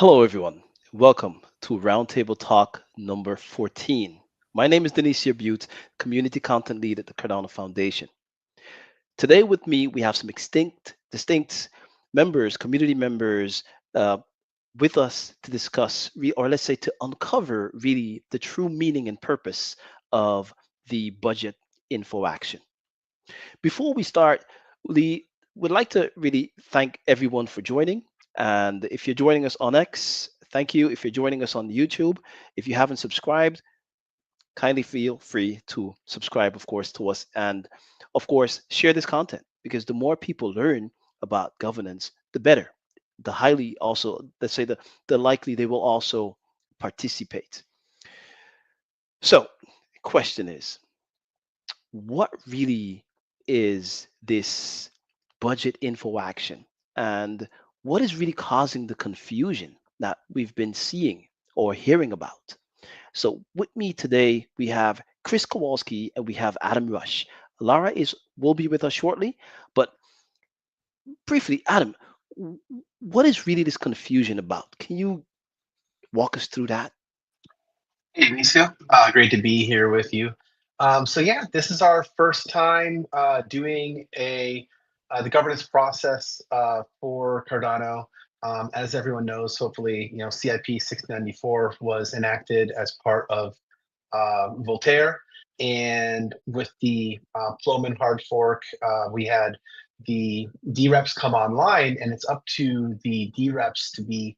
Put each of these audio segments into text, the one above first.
Hello, everyone. Welcome to Roundtable Talk number 14. My name is Denicio Bute, Community Content Lead at the Cardano Foundation. Today, with me, we have some distinct members, community members, uh, with us to discuss, or let's say to uncover really the true meaning and purpose of the budget info action. Before we start, we would like to really thank everyone for joining. And if you're joining us on X, thank you. If you're joining us on YouTube, if you haven't subscribed, kindly feel free to subscribe, of course, to us. And of course, share this content because the more people learn about governance, the better. The highly also, let's say the likely they will also participate. So, question is, what really is this budget info action and what is really causing the confusion that we've been seeing or hearing about? So with me today we have Chris Kowalski and we have Adam Rush. Lara is will be with us shortly, but briefly, Adam, what is really this confusion about? Can you walk us through that? Hey, Denicio. Great to be here with you. So this is our first time doing a the governance process for Cardano. As everyone knows, hopefully, CIP 694 was enacted as part of Voltaire, and with the Plomin hard fork, we had the DREPs come online, and it's up to the DREPs to be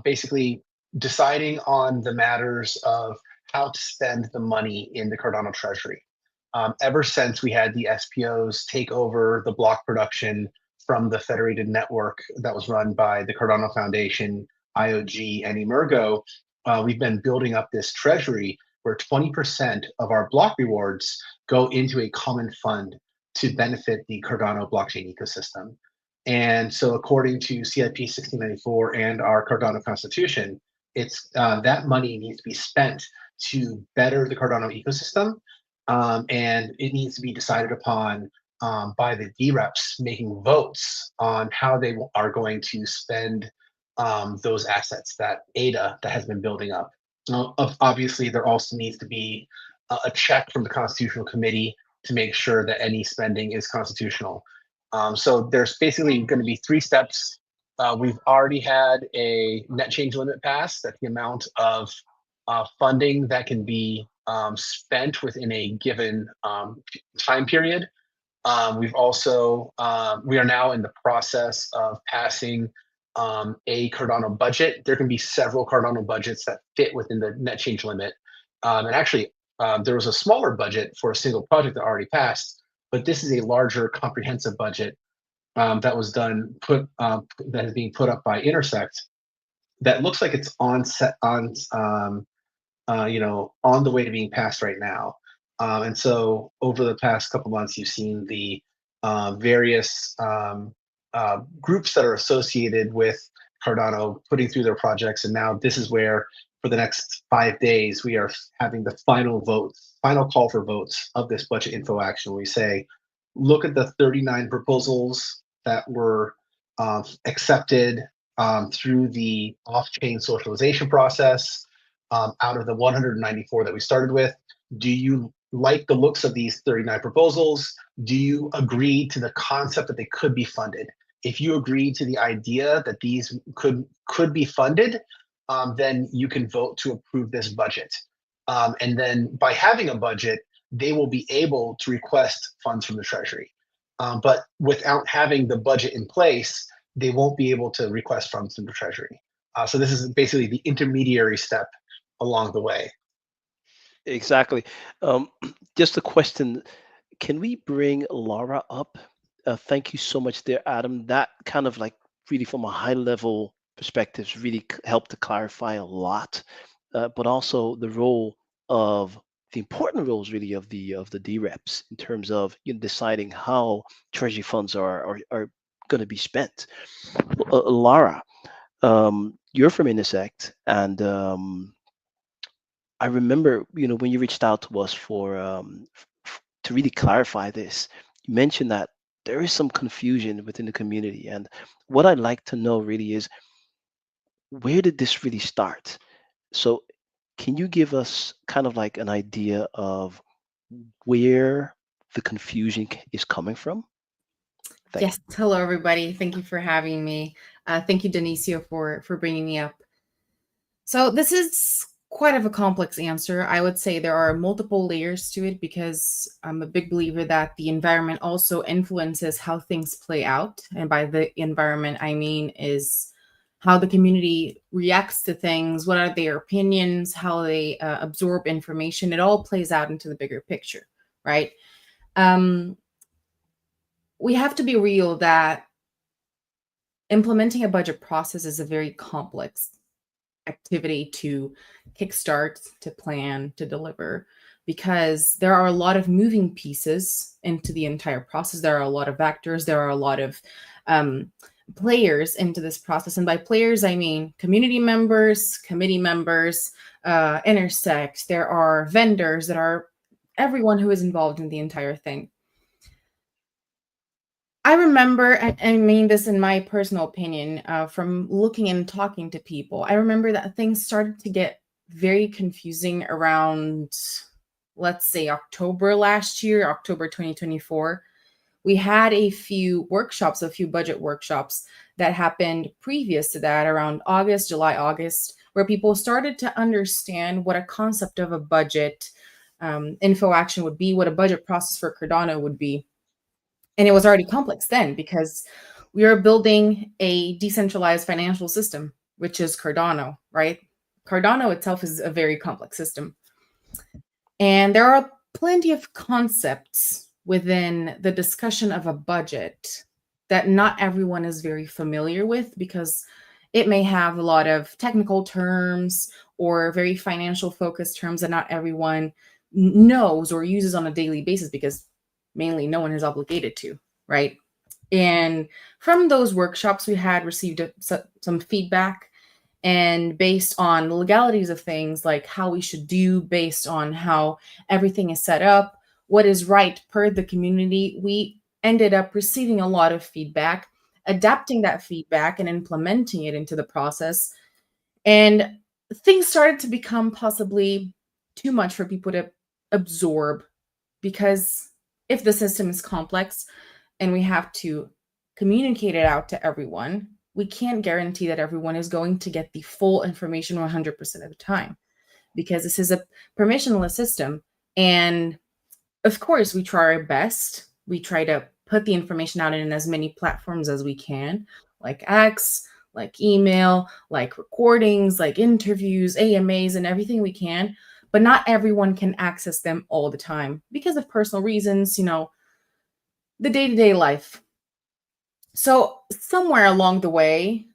basically deciding on the matters of how to spend the money in the Cardano treasury. Ever since we had the SPOs take over the block production from the federated network that was run by the Cardano Foundation, IOG, and Emergo, we've been building up this treasury where 20% of our block rewards go into a common fund to benefit the Cardano blockchain ecosystem. And so, according to CIP 1694 and our Cardano Constitution, it's that money needs to be spent to better the Cardano ecosystem, and it needs to be decided upon by the DREPs making votes on how they are going to spend those assets, that ADA that has been building up. Obviously, there also needs to be a check from the Constitutional Committee to make sure that any spending is constitutional. So there's basically going to be three steps. We've already had a net change limit passed, that the amount of funding that can be spent within a given time period. We are now in the process of passing a Cardano budget. There can be several Cardano budgets that fit within the net change limit. And actually, there was a smaller budget for a single project that already passed, but this is a larger comprehensive budget that was that is being put up by Intersect, that looks like it's on the way to being passed right now. And so over the past couple months, you've seen the various groups that are associated with Cardano putting through their projects. And now this is where, for the next 5 days, we are having the final call for votes of this budget info action. We say, look at the 39 proposals that were accepted through the off-chain socialization process. Out of the 194 that we started with, do you like the looks of these 39 proposals? Do you agree to the concept that they could be funded? If you agree to the idea that these could be funded, then you can vote to approve this budget. And then by having a budget, they will be able to request funds from the Treasury. But without having the budget in place, they won't be able to request funds from the Treasury. So this is basically the intermediary step along the way. Exactly. Um, just a question. Can we bring Laura up? Thank you so much there, Adam. That kind of like really from a high level perspectives really helped to clarify a lot, but also the role of the important roles really of the DREPs in terms of deciding how treasury funds are going to be spent. Lara, you're from Intersect, and I remember, when you reached out to us for to really clarify this, you mentioned that there is some confusion within the community, and what I'd like to know really is where did this really start? So, can you give us kind of like an idea of where the confusion is coming from? Thank you. Yes. Hello, everybody. Thank you for having me. Thank you, Denicio, for bringing me up. So this is quite of a complex answer. I would say there are multiple layers to it because I'm a big believer that the environment also influences how things play out. And by the environment, I mean is how the community reacts to things, what are their opinions, how they absorb information. It all plays out into the bigger picture, right? Um, we have to be real that implementing a budget process is a very complex activity to kickstart, to plan, to deliver, because there are a lot of moving pieces into the entire process. There are a lot of actors, there are a lot of um, players into this process. And by players, I mean community members, committee members, Intersect, there are vendors, that are everyone who is involved in the entire thing. I remember, I mean this in my personal opinion, from looking and talking to people, I remember that things started to get very confusing around, let's say, October last year, October 2024. We had a few workshops, a few budget workshops that happened previous to that around August, July, August, where people started to understand what a concept of a budget info action would be, what a budget process for Cardano would be. And it was already complex then because we are building a decentralized financial system, which is Cardano, right? Cardano itself is a very complex system. And there are plenty of concepts within the discussion of a budget that not everyone is very familiar with because it may have a lot of technical terms or very financial focused terms that not everyone knows or uses on a daily basis because mainly no one is obligated to, right? And from those workshops, we had received some feedback, and based on the legalities of things, like how we should do based on how everything is set up, what is right per the community, we ended up receiving a lot of feedback, adapting that feedback and implementing it into the process. And things started to become possibly too much for people to absorb because if the system is complex and we have to communicate it out to everyone, we can't guarantee that everyone is going to get the full information 100% of the time because this is a permissionless system. And of course, we try our best. We try to put the information out in as many platforms as we can, like X, like email, like recordings, like interviews, AMAs, and everything we can. But not everyone can access them all the time because of personal reasons, the day to day life. So, somewhere along the way,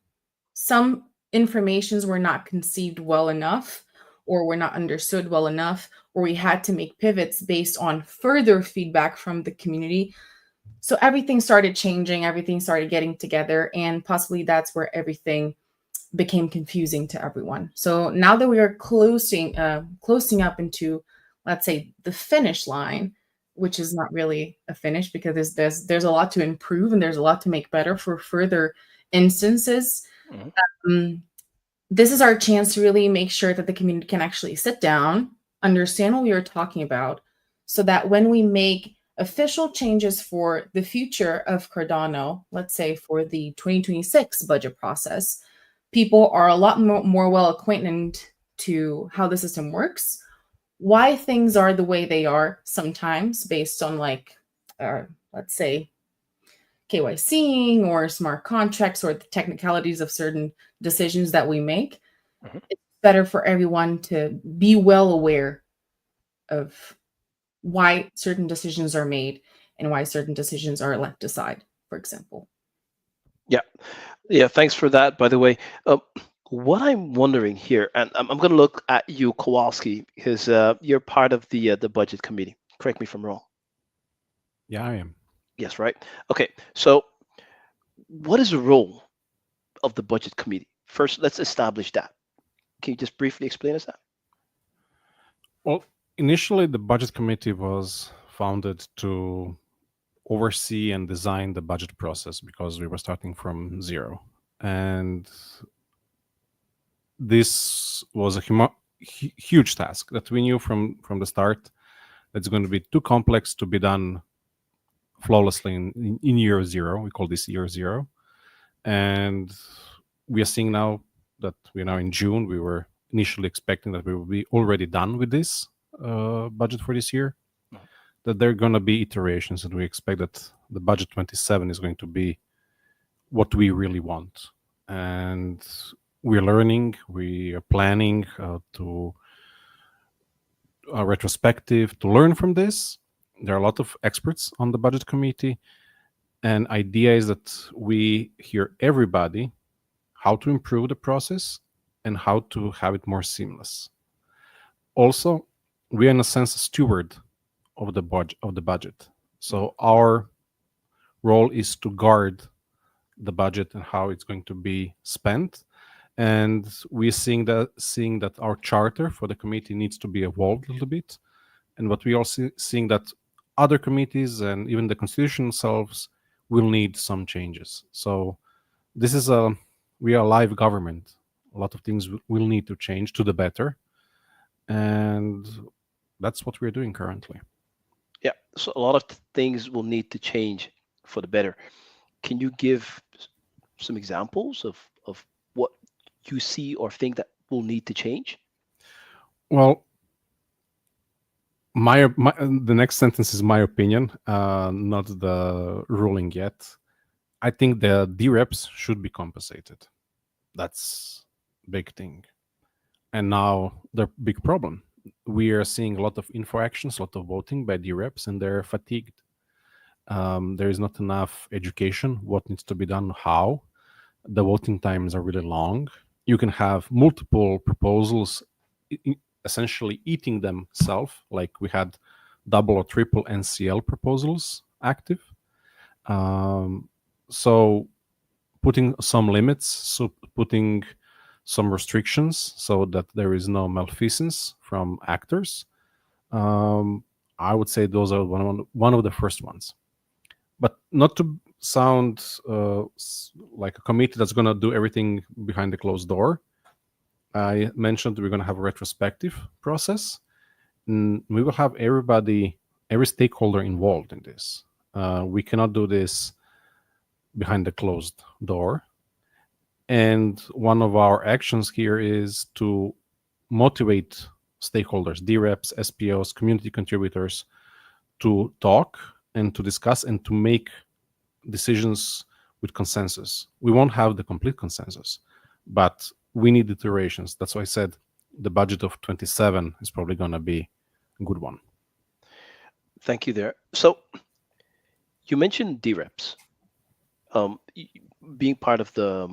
some informations were not conceived well enough or were not understood well enough, or we had to make pivots based on further feedback from the community. So everything started changing, everything started getting together, and possibly that's where everything became confusing to everyone. So now that we are closing up into, let's say, the finish line, which is not really a finish because there's a lot to improve and there's a lot to make better for further instances. Mhm. um, this is our chance to really make sure that the community can actually sit down, understand what we are talking about, so that when we make official changes for the future of Cardano, let's say for the 2026 budget process, people are a lot more well acquainted to how the system works, why things are the way they are sometimes based on let's say KYCing or smart contracts or the technicalities of certain decisions that we make. Mhm. It's better for everyone to be well aware of why certain decisions are made and why certain decisions are left aside, for example. Yeah, yeah. Thanks for that. By the way, uh, what I'm wondering here, and I'm going to look at you, Kowalski, because you're part of the budget committee. Correct me if I'm wrong. Yeah, I am. Yes, right. Okay. So, what is the role of the budget committee? First, let's establish that. Can you just briefly explain us that? Well, initially, the budget committee was founded to oversee and design the budget process because we were starting from zero. And this was a huge task that we knew from the start. It's going to be too complex to be done flawlessly in year zero. We call this year zero. And we are seeing now that we're now in June. We were initially expecting that we will be already done with this budget for this year, that there are going to be iterations, and we expect that the budget 27 is going to be what we really want. And we're learning, we are planning to a retrospective to learn from this. There are a lot of experts on the budget committee, and idea is that we hear everybody how to improve the process and how to have it more seamless. Also, we are in a sense a steward of the budget. So our role is to guard the budget and how it's going to be spent. And we're seeing that our charter for the committee needs to be evolved a little bit. And what we also seeing that other committees and even the constitution themselves will need some changes. So this is we are a live government. A lot of things will need to change to the better. And that's what we're doing currently. Yeah, so a lot of things will need to change for the better. Can you give some examples of what you see or think that will need to change? Well, the next sentence is my opinion, not the ruling yet. I think the DREPs should be compensated. That's a big thing. And now the big problem. We are seeing a lot of info actions, a lot of voting by DREPs, and they're fatigued. There is not enough education, what needs to be done, how. The voting times are really long. You can have multiple proposals essentially eating themselves, like we had double or triple NCL proposals active. So putting some limits, so putting some restrictions so that there is no malfeasance from actors. I would say those are one of the first ones. But not to sound like a committee that's going to do everything behind the closed door. I mentioned we're going to have a retrospective process. And we will have every stakeholder involved in this. We cannot do this behind the closed door. And one of our actions here is to motivate stakeholders, DREPs, SPOs, community contributors, to talk and to discuss and to make decisions with consensus. We won't have the complete consensus, but we need iterations. That's why I said the budget of 27 is probably going to be a good one. Thank you there. So you mentioned DREPs. Being part of the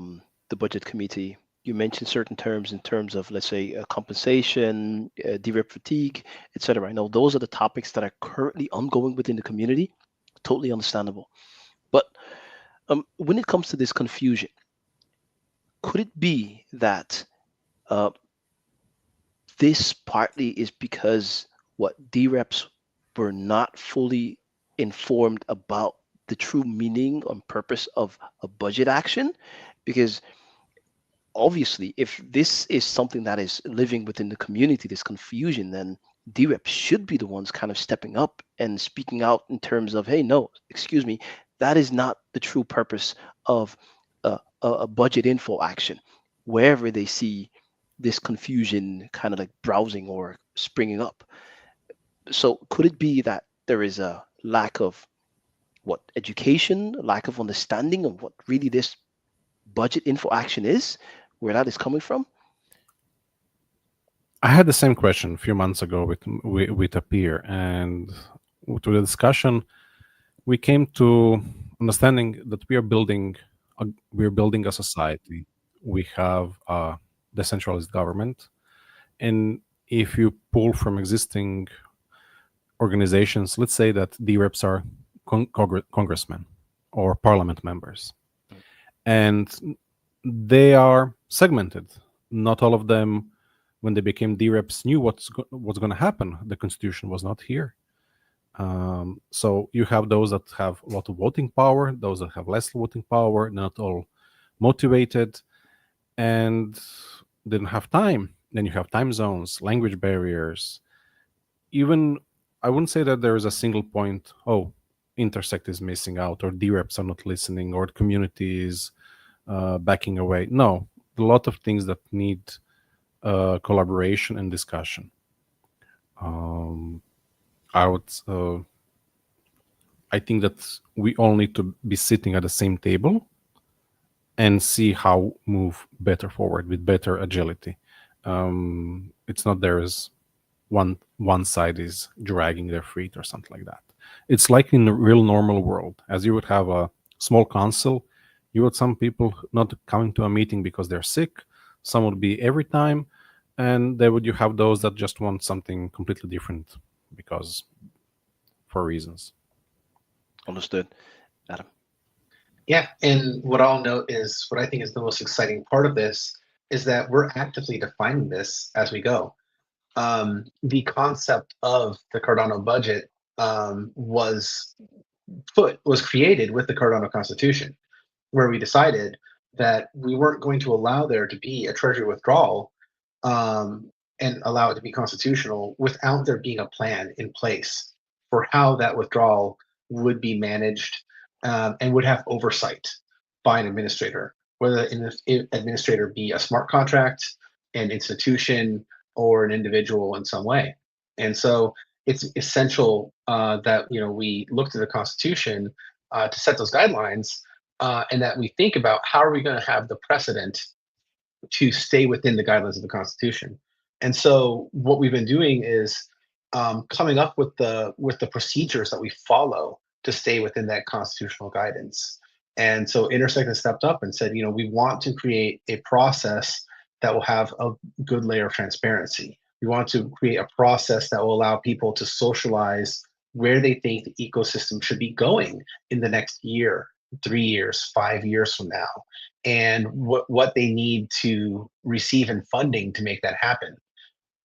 budget committee, you mentioned certain terms in terms of, let's say, compensation, DREP fatigue, etc. I know those are the topics that are currently ongoing within the community. Totally understandable. But when it comes to this confusion, could it be that this partly is because DREPs were not fully informed about the true meaning and purpose of a budget action? Because obviously, if this is something that is living within the community, this confusion, then DREPs should be the ones kind of stepping up and speaking out in terms of, hey, no, excuse me, that is not the true purpose of a budget info action, wherever they see this confusion kind of like browsing or springing up. So could it be that there is a lack of education, lack of understanding of what really this budget info action is, where that is coming from? I had the same question a few months ago with a peer, and through the discussion, we came to understanding that we are building a society. We have a decentralized government, and if you pull from existing organizations, let's say that DREPs are congressmen or parliament members, and they are segmented. Not all of them, when they became DREPs, knew what's going to happen. The constitution was not here. So you have those that have a lot of voting power, those that have less voting power, not all motivated. And didn't have time. Then you have time zones, language barriers. Even I wouldn't say that there is a single point, oh, Intersect is missing out, or DREPs are not listening, or the community is backing away. No, a lot of things that need collaboration and discussion. I would, I think that we all need to be sitting at the same table and see how move better forward with better agility. It's not there is one side is dragging their feet or something like that. It's like in the real normal world, as you would have a small council, you would some people not coming to a meeting because they're sick, some would be every time, and then would you have those that just want something completely different because for reasons. Understood. Adam. Yeah, and what I'll note is what I think is the most exciting part of this is that we're actively defining this as we go. The concept of the Cardano budget was created with the Cardano Constitution, where we decided that we weren't going to allow there to be a treasury withdrawal and allow it to be constitutional without there being a plan in place for how that withdrawal would be managed and would have oversight by an administrator, whether an administrator be a smart contract, an institution, or an individual in some way. And so it's essential that we look to the Constitution to set those guidelines, and that we think about how are we going to have the precedent to stay within the guidelines of the Constitution. And so what we've been doing is coming up with the procedures that we follow to stay within that constitutional guidance. And so Intersect has stepped up and said, we want to create a process that will have a good layer of transparency. We want to create a process that will allow people to socialize where they think the ecosystem should be going in the next year, 3 years, 5 years from now, and what they need to receive in funding to make that happen.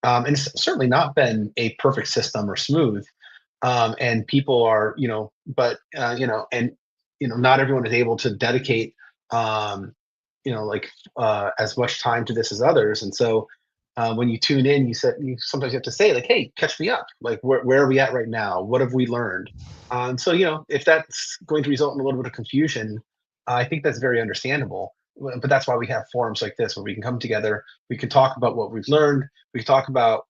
And it's certainly not been a perfect system or smooth. And people are, not everyone is able to dedicate, as much time to this as others. And so when you tune in, you sometimes have to say like, hey, catch me up. Like, where are we at right now? What have we learned? So, if that's going to result in a little bit of confusion, I think that's very understandable. But that's why we have forums like this where we can come together, we can talk about what we've learned, we can talk about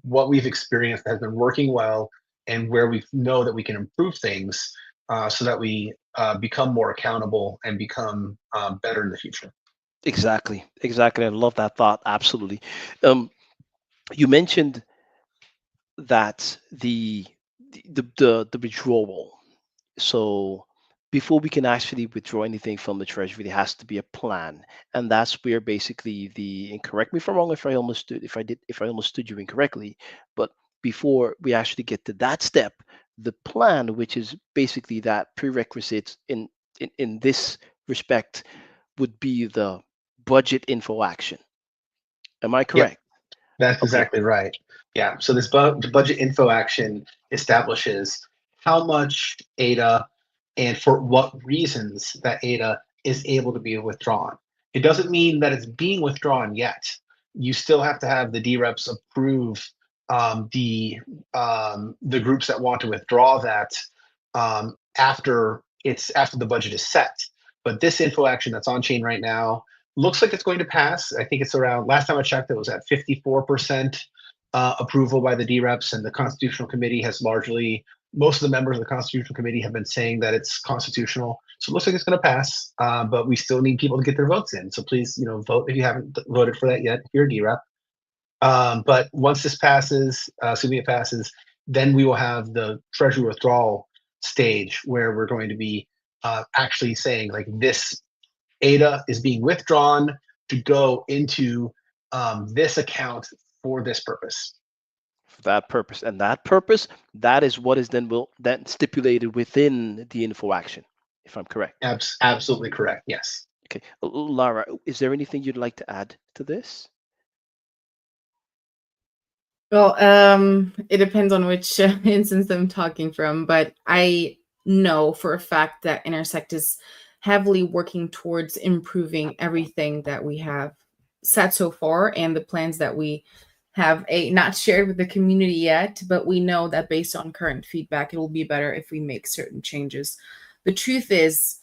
what we've experienced that has been working well, and where we know that we can improve things so that we become more accountable and become better in the future. Exactly. I love that thought. Absolutely. You mentioned that the withdrawal. So before we can actually withdraw anything from the treasury, there has to be a plan, and that's where basically and correct me if I'm wrong if I understood you incorrectly, but before we actually get to that step, the plan, which is basically that prerequisite in this respect, would be the budget info action. Am I correct? Yep, that's exactly right. Yeah. So this budget info action establishes how much ADA and for what reasons that ADA is able to be withdrawn. It doesn't mean that it's being withdrawn yet. You still have to have the DREPs approve the groups that want to withdraw that after the budget is set. But this info action that's on chain right now looks like it's going to pass. I think it's around, last time I checked, it was at 54% approval by the DREPs, and the Constitutional Committee has most of the members of the Constitutional Committee have been saying that it's constitutional. So it looks like it's going to pass, but we still need people to get their votes in. So please, vote if you haven't voted for that yet, if you're a DREP. But once this passes, assuming it passes, then we will have the treasury withdrawal stage where we're going to be actually saying like this ADA is being withdrawn to go into this account for this purpose. For that purpose, and that is what is then stipulated within the info action, if I'm correct. Absolutely correct. Yes. Okay, Lara, is there anything you'd like to add to this? Well, it depends on which instance I'm talking from, but I know for a fact that Intersect is heavily working towards improving everything that we have said so far and the plans that we have not shared with the community yet, but we know that based on current feedback, it will be better if we make certain changes. The truth is,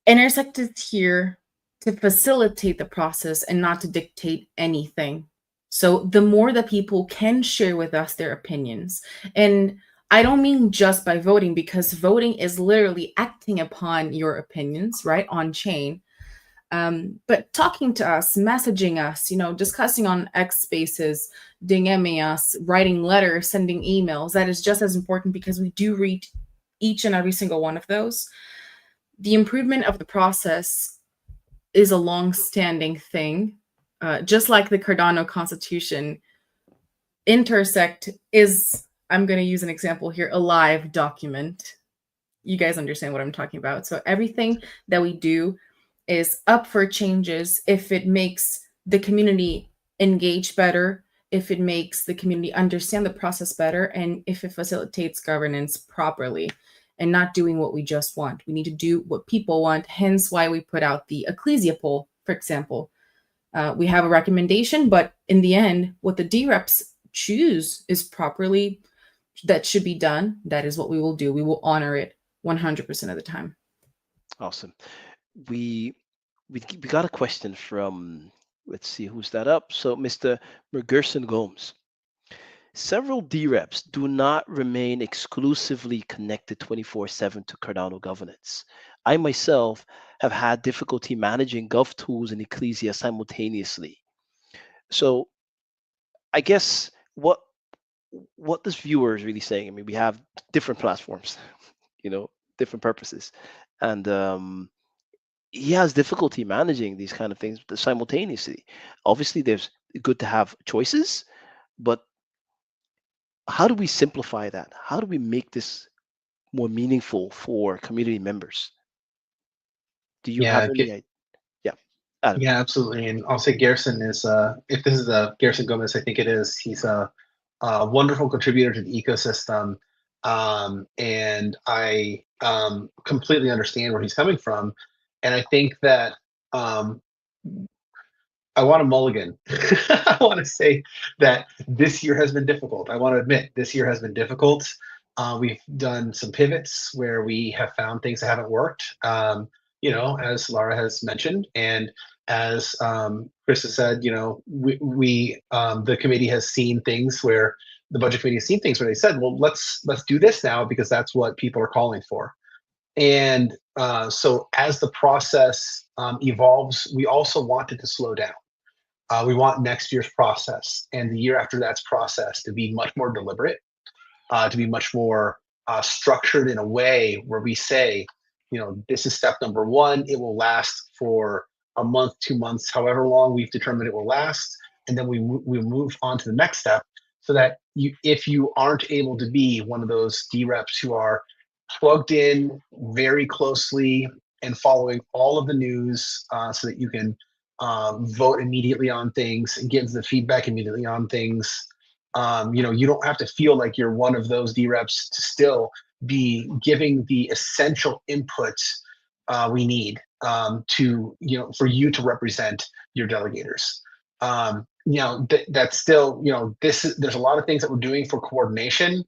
Intersect is here to facilitate the process and not to dictate anything. So the more that people can share with us their opinions, and I don't mean just by voting, because voting is literally acting upon your opinions, right, on chain. But talking to us, messaging us, discussing on X Spaces, DMing us, writing letters, sending emails, that is just as important, because we do read each and every single one of those. The improvement of the process is a long-standing thing. Just like the Cardano Constitution, Intersect is, I'm going to use an example here, a live document. You guys understand what I'm talking about. So everything that we do is up for changes if it makes the community engage better, if it makes the community understand the process better, and if it facilitates governance properly and not doing what we just want. We need to do what people want, hence why we put out the Ecclesia poll, for example. We have a recommendation, but in the end, what the D-reps choose is properly, that should be done. That is what we will do. We will honor it 100% of the time. Awesome. We got a question from, let's see who's that up. So Mr. Mergerson Gomes. Several D-reps do not remain exclusively connected 24/7 to Cardano governance. I myself have had difficulty managing GovTools and Ecclesia simultaneously. So I guess what this viewer is really saying, I mean, we have different platforms, different purposes. And he has difficulty managing these kind of things simultaneously. Obviously, there's good to have choices, but how do we simplify that? How do we make this more meaningful for community members? Do you have any idea? Yeah, Adam. Yeah, absolutely. And I'll say Garrison is, if this is Garrison Gomez, I think it is. He's a wonderful contributor to the ecosystem, and I completely understand where he's coming from. And I think that I want to mulligan. I want to say that this year has been difficult. I want to admit this year has been difficult. We've done some pivots where we have found things that haven't worked, as Lara has mentioned. And as Chris has said, we the committee has seen things where the budget committee has seen things where they said, well, let's do this now because that's what people are calling for. And so as the process evolves, we also wanted to slow down. We want next year's process and the year after that's process to be much more deliberate, to be much more structured in a way where we say, this is step number one. It will last for a month, 2 months, however long we've determined it will last. And then we move on to the next step so that if you aren't able to be one of those D-reps who are plugged in very closely and following all of the news so that you can vote immediately on things and give the feedback immediately on things. You don't have to feel like you're one of those D-reps to still be giving the essential input we need for you to represent your delegators. That's still, there's a lot of things that we're doing for coordination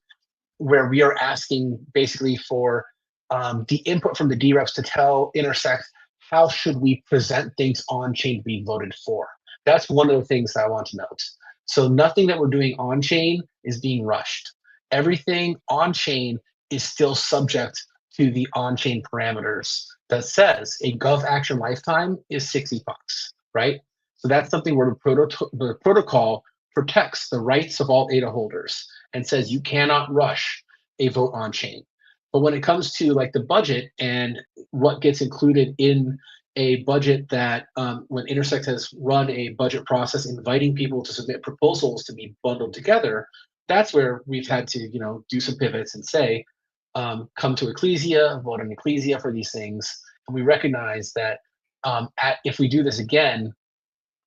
where we are asking basically for the input from the D-reps to tell Intersect how should we present things on chain to be voted for. That's one of the things that I want to note. So nothing that we're doing on chain is being rushed. Everything on chain is still subject to the on chain parameters that says a gov action lifetime is $60, right? So that's something where the protocol protects the rights of all ADA holders and says you cannot rush a vote on chain. But when it comes to like the budget and what gets included in a budget that when Intersect has run a budget process inviting people to submit proposals to be bundled together, that's where we've had to do some pivots and say, come to Ecclesia, vote on Ecclesia for these things. And we recognize that if we do this again,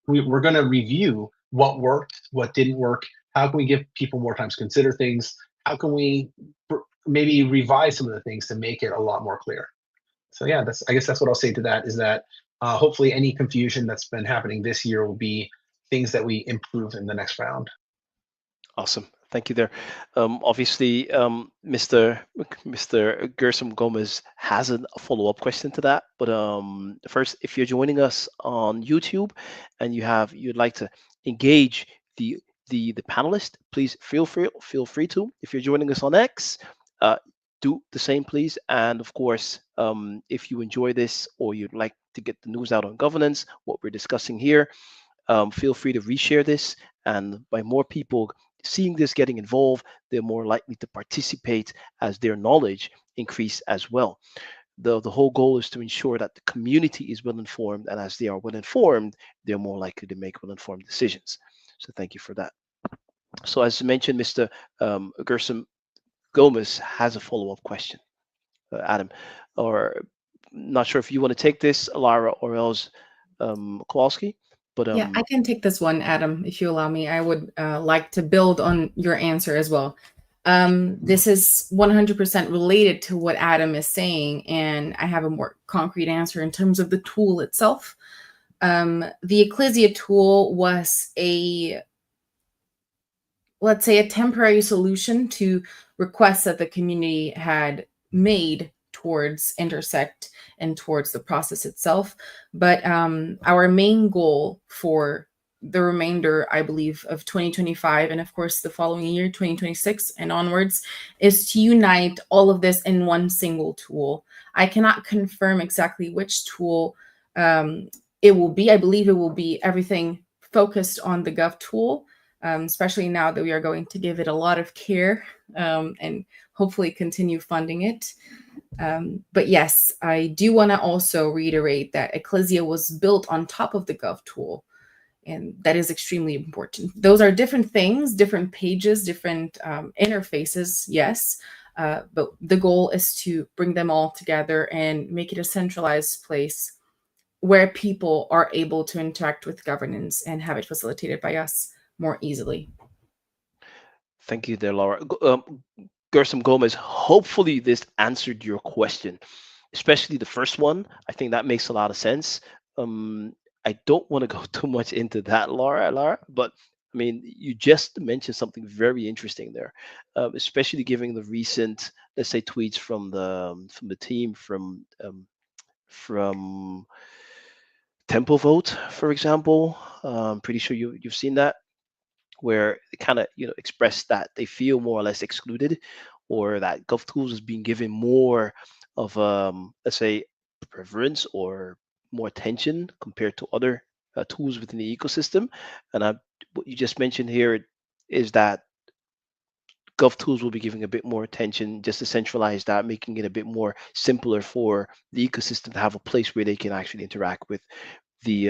we're going to review what worked, what didn't work. How can we give people more time to consider things? How can we maybe revise some of the things to make it a lot more clear? So yeah, I guess that's what I'll say to that is that hopefully any confusion that's been happening this year will be things that we improve in the next round. Awesome. Thank you there. Obviously, Mr. Gersom Gomez has a follow-up question to that. But first, if you're joining us on YouTube and you'd like to engage the panelist, please feel free to. If you're joining us on X, uh, do the same, please. And of course, if you enjoy this or you'd like to get the news out on governance, what we're discussing here, feel free to reshare this. And by more people seeing this, getting involved, they're more likely to participate as their knowledge increase as well. The whole goal is to ensure that the community is well informed, and as they are well informed, they're more likely to make well informed decisions. So thank you for that. So as mentioned, Mr. Gersom Gomez has a follow-up question. Adam, or not sure if you want to take this, Lara, or else Kowalski. But Yeah, I can take this one, Adam, if you allow me. I would like to build on your answer as well. This is 100% related to what Adam is saying, and I have a more concrete answer in terms of the tool itself. The Ecclesia tool was let's say, a temporary solution to requests that the community had made towards Intersect and towards the process itself. But our main goal for the remainder, I believe, of 2025, and of course the following year, 2026 and onwards, is to unite all of this in one single tool. I cannot confirm exactly which tool it will be. I believe it will be everything focused on the Gov tool, especially now that we are going to give it a lot of care and hopefully continue funding it. But yes, I do want to also reiterate that Ecclesia was built on top of the Gov tool, and that is extremely important. Those are different things, different pages, different interfaces, yes, but the goal is to bring them all together and make it a centralized place where people are able to interact with governance and have it facilitated by us more easily. Thank you there, Laura. Gersom Gomez, hopefully this answered your question, especially the first one. I think that makes a lot of sense. I don't want to go too much into that, Lara, but I mean, you just mentioned something very interesting there, especially given the recent, let's say, tweets from the team from Temple Vote, for example. I'm pretty sure you've seen that, where they kind of express that they feel more or less excluded, or that GovTools is being given more of let's say preference or more attention compared to other tools within the ecosystem. And what you just mentioned here is that GovTools will be giving a bit more attention, just to centralize that, making it a bit more simpler for the ecosystem to have a place where they can actually interact with the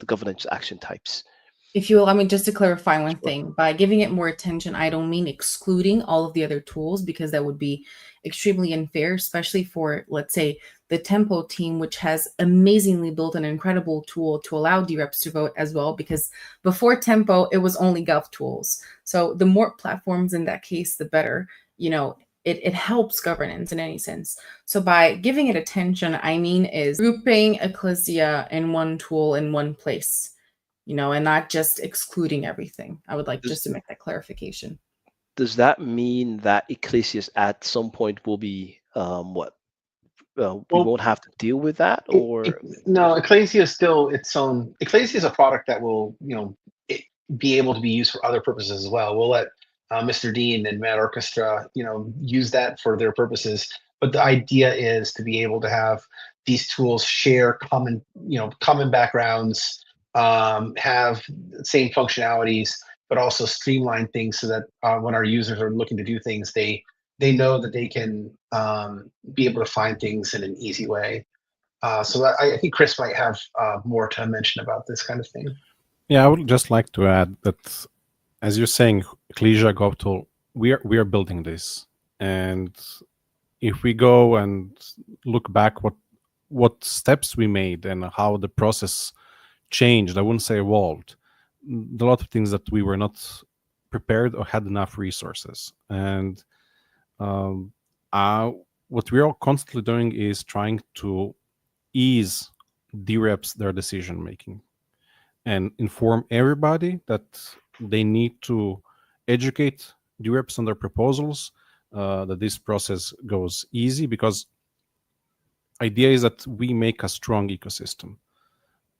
governance action types. If you allow me just to clarify one Sure. thing, by giving it more attention, I don't mean excluding all of the other tools, because that would be extremely unfair, especially for, let's say, the Tempo team, which has amazingly built an incredible tool to allow DREPs to vote as well, because before Tempo, it was only Gov tools. So the more platforms in that case, the better. It helps governance in any sense. So by giving it attention, I mean is grouping Ecclesia in one tool in one place, and not just excluding everything. I would like just to make that clarification. Does that mean that Ecclesias at some point will be what? We won't have to deal with that, or no? Ecclesia is still its own. Ecclesia is a product that will, be able to be used for other purposes as well. We'll let Mr. Dean and Mad Orchestra, use that for their purposes. But the idea is to be able to have these tools share common backgrounds, have the same functionalities, but also streamline things so that when our users are looking to do things, they know that they can be able to find things in an easy way. So I think Chris might have more to mention about this kind of thing. Yeah, I would just like to add that, as you're saying, Ecclesia GovTool, we are building this, and if we go and look back what steps we made and how the process changed, I wouldn't say evolved, a lot of things that we were not prepared or had enough resources. And what we are constantly doing is trying to ease DREPs their decision making and inform everybody that they need to educate DREPs on their proposals, that this process goes easy, because idea is that we make a strong ecosystem.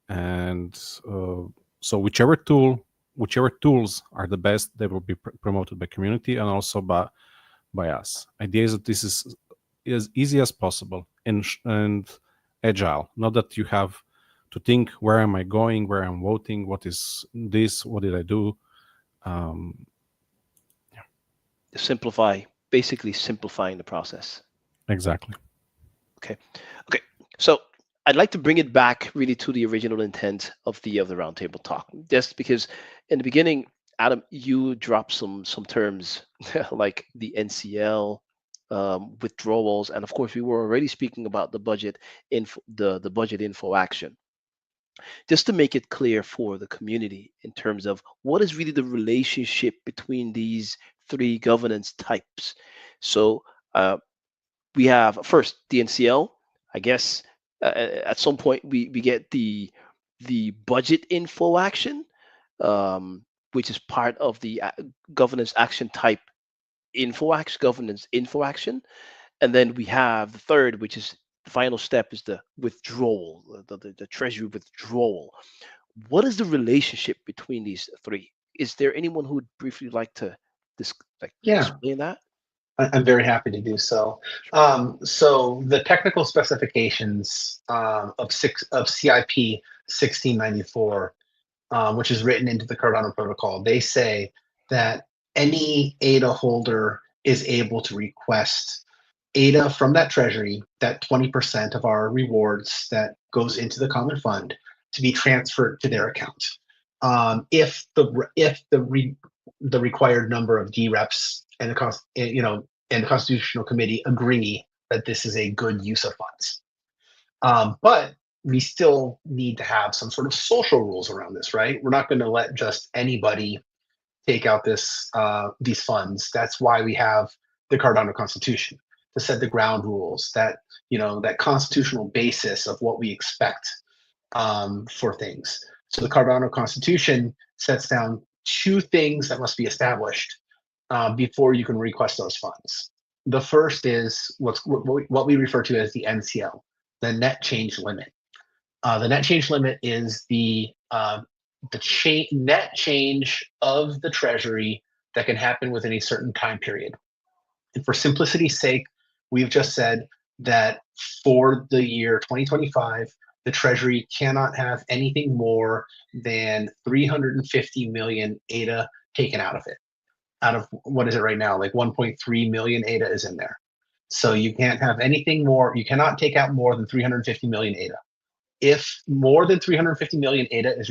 And so whichever tools are the best, they will be promoted by community and also by us. Idea is that this is as easy as possible and agile. Not that you have to think, where am I going, where I'm voting, what is this, what did I do? Basically simplifying the process. Exactly. Okay. So I'd like to bring it back really to the original intent of the Roundtable Talk, just because in the beginning, Adam, you dropped some terms like the NCL, withdrawals, and of course we were already speaking about the budget info, the budget info action. Just to make it clear for the community in terms of what is really the relationship between these three governance types. So we have first the NCL. I guess at some point we get the budget info action, which is part of the governance action type governance info action, and then we have the third, which is the final step, is the withdrawal, the treasury withdrawal. What is the relationship between these three? Is there anyone who would briefly like to explain that? I'm very happy to do so. So the technical specifications of CIP 1694, which is written into the Cardano protocol, they say that any ADA holder is able to request ADA from that treasury, that 20% of our rewards that goes into the common fund, to be transferred to their account. If the required number of DREPs and the Constitutional Committee agree that this is a good use of funds. But we still need to have some sort of social rules around this, right? We're not going to let just anybody take out these funds. That's why we have the Cardano Constitution, to set the ground rules, that constitutional basis of what we expect for things. So the Cardano Constitution sets down two things that must be established before you can request those funds. The first is what we refer to as the NCL, the net change limit. The net change limit is the net change of the treasury that can happen within a certain time period. And for simplicity's sake, we've just said that for the year 2025, the treasury cannot have anything more than 350 million ADA taken out of it. Out of, what is it right now? Like 1.3 million ADA is in there. So you can't have anything more. You cannot take out more than 350 million ADA. If more than 350 million ADA is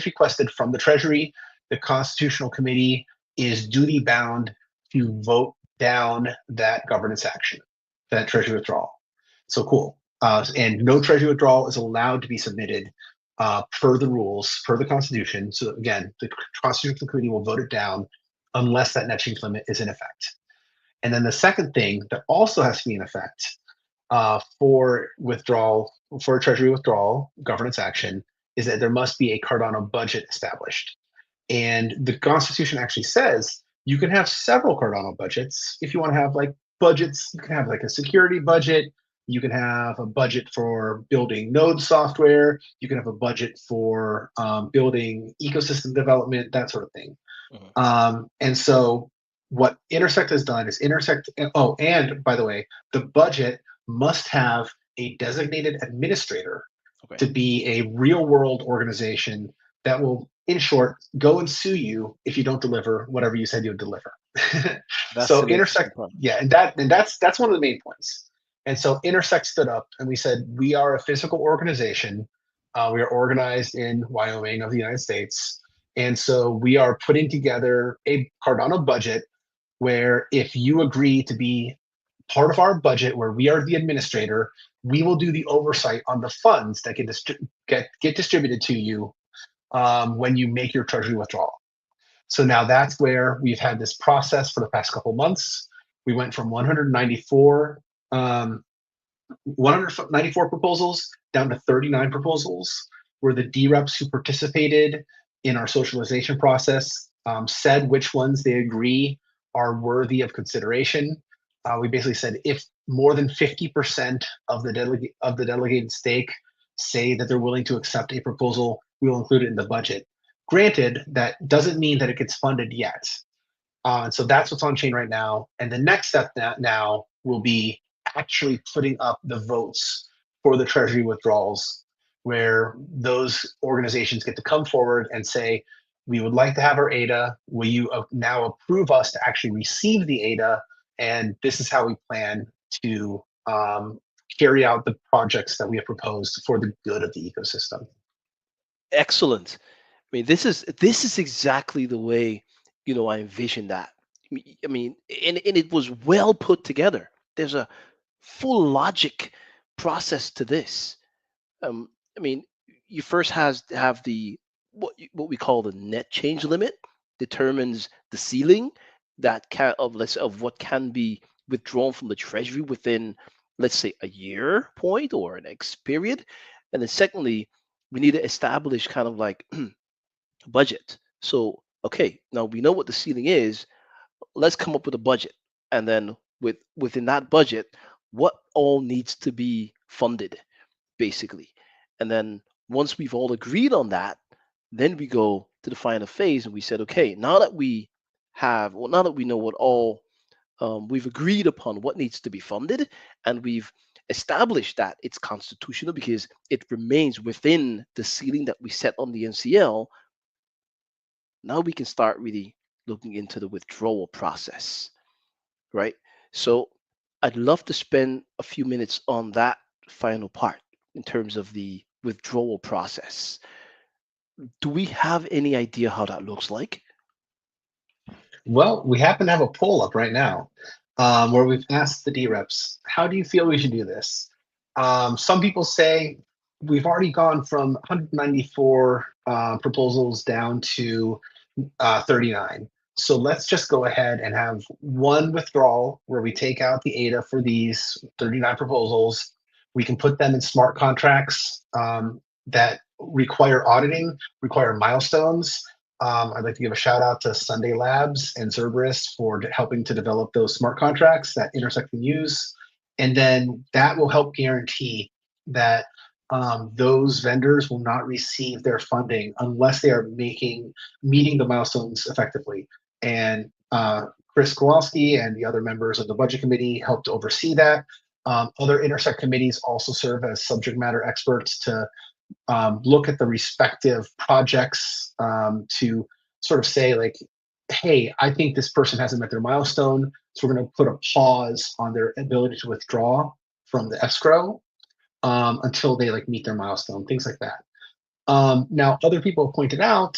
requested from the treasury, the Constitutional Committee is duty bound to vote down that governance action, that treasury withdrawal. So cool. And no treasury withdrawal is allowed to be submitted per the rules, per the Constitution. So again, the Constitutional Committee will vote it down unless that net change limit is in effect. And then the second thing that also has to be in effect for a treasury withdrawal governance action is that there must be a Cardano budget established. And the Constitution actually says you can have several Cardano budgets. If you want to have like budgets, you can have like a security budget. You can have a budget for building node software. You can have a budget for building ecosystem development, that sort of thing. Mm-hmm. And so what Intersect has done is and by the way, the budget must have a designated administrator to be a real world organization that will, in short, go and sue you if you don't deliver whatever you said you would deliver. So Intersect, and that's one of the main points. And so Intersect stood up and we said, we are a physical organization. We are organized in Wyoming of the United States. And so we are putting together a Cardano budget where if you agree to be part of our budget, where we are the administrator, we will do the oversight on the funds that get distributed to you when you make your treasury withdrawal. So now that's where we've had this process for the past couple months. We went from 194 194 proposals down to 39 proposals, where the DREPs who participated in our socialization process said which ones they agree are worthy of consideration. We basically said if more than 50% of the delegated stake say that they're willing to accept a proposal, we will include it in the budget. Granted, that doesn't mean that it gets funded yet. So that's what's on chain right now. And the next step now will be actually putting up the votes for the treasury withdrawals, where those organizations get to come forward and say, we would like to have our ADA. Will you now approve us to actually receive the ADA? And this is how we plan to carry out the projects that we have proposed for the good of the ecosystem. Excellent. I mean, this is exactly the way I envisioned that. I mean, and it was well put together. There's a full logic process to this. I mean, you first have the what we call the net change limit, determines the ceiling that of what can be withdrawn from the treasury within, let's say, a year point or an X period. And then secondly, we need to establish kind of like budget. So, okay, now we know what the ceiling is. Let's come up with a budget, and then within that budget, what all needs to be funded, basically. And then once we've all agreed on that, then we go to the final phase, and we said, okay, now that we know what all we've agreed upon what needs to be funded, and we've established that it's constitutional because it remains within the ceiling that we set on the NCL. Now we can start really looking into the withdrawal process, right? So I'd love to spend a few minutes on that final part in terms of the withdrawal process. Do we have any idea how that looks like? Well, we happen to have a poll up right now where we've asked the DREPs, how do you feel we should do this? Some people say we've already gone from 194 proposals down to 39. So let's just go ahead and have one withdrawal where we take out the ADA for these 39 proposals. We can put them in smart contracts that require auditing, require milestones. I'd like to give a shout out to Sunday Labs and Cerberus for helping to develop those smart contracts that Intersect can use. And then that will help guarantee that those vendors will not receive their funding unless they are meeting the milestones effectively. And Chris Kowalski and the other members of the budget committee helped oversee that. Other Intersect committees also serve as subject matter experts to look at the respective projects to sort of say like, hey, I think this person hasn't met their milestone, so we're going to put a pause on their ability to withdraw from the escrow until they like meet their milestone, things like that. Now, other people have pointed out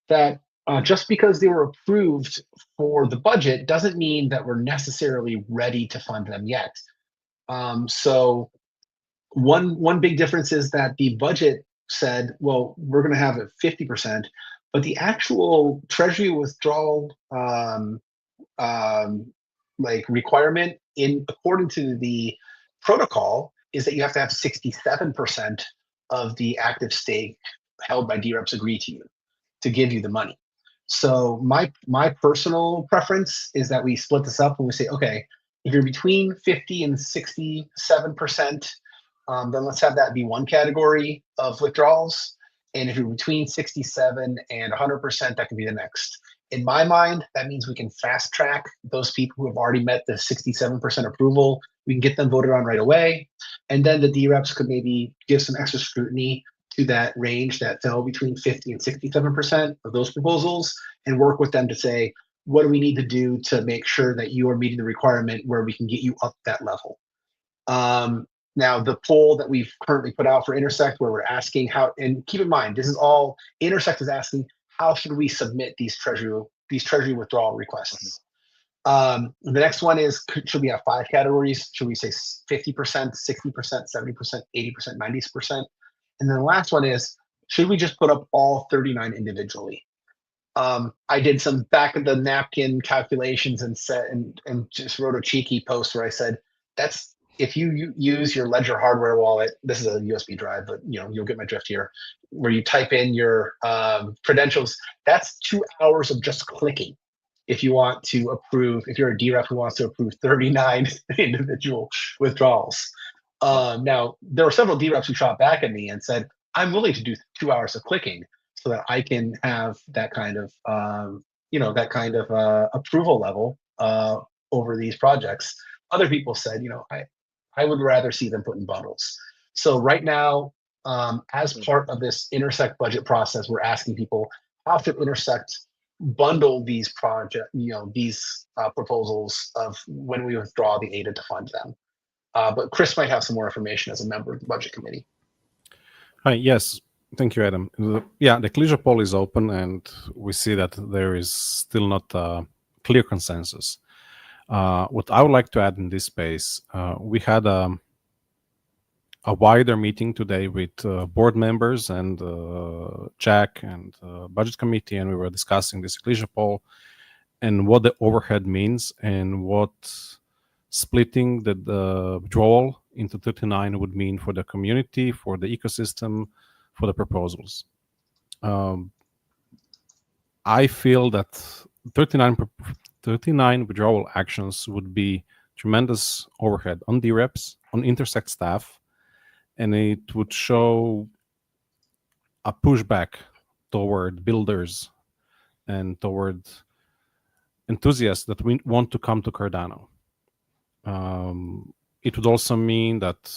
that just because they were approved for the budget doesn't mean that we're necessarily ready to fund them yet. So one big difference is that the budget said, well, we're going to have it 50%, but the actual treasury withdrawal like requirement according to the protocol is that you have to have 67% of the active stake held by DREPs agree to you to give you the money. So my personal preference is that we split this up and we say, okay, if you're between 50 and 67%, then let's have that be one category of withdrawals. And if you're between 67 and 100%, that can be the next. In my mind, that means we can fast track those people who have already met the 67% approval. We can get them voted on right away. And then the DREPs could maybe give some extra scrutiny to that range that fell between 50 and 67% of those proposals and work with them to say, what do we need to do to make sure that you are meeting the requirement where we can get you up that level? Now, the poll that we've currently put out for Intersect, where we're asking how, and keep in mind, this is all Intersect is asking, how should we submit these treasury withdrawal requests? The next one is, should we have 5 categories? Should we say 50%, 60%, 70%, 80%, 90%? And then the last one is, should we just put up all 39 individually? I did some back of the napkin calculations and just wrote a cheeky post where I said, that's if you use your Ledger hardware wallet, this is a USB drive, but you'll get my drift here, where you type in your credentials, that's 2 hours of just clicking. If you want to approve, if you're a DREP who wants to approve 39 individual withdrawals. Now, there were several DREPs who shot back at me and said, I'm willing to do 2 hours of clicking so that I can have that kind of, approval level over these projects. Other people said, I would rather see them put in bundles. So right now, as part of this Intersect budget process, we're asking people, how should Intersect bundle these these proposals of when we withdraw the ADA to fund them? But Chris might have some more information as a member of the budget committee. Hi, yes, thank you, Adam. The Collegia poll is open, and we see that there is still not a clear consensus. What I would like to add in this space, we had a wider meeting today with board members and Jack and budget committee, and we were discussing this Collegia poll and what the overhead means and what splitting the withdrawal into 39 would mean for the community, for the ecosystem, for the proposals. I feel that 39 withdrawal actions would be tremendous overhead on DREPs, on Intersect staff, and it would show a pushback toward builders and toward enthusiasts that want to come to Cardano. It would also mean that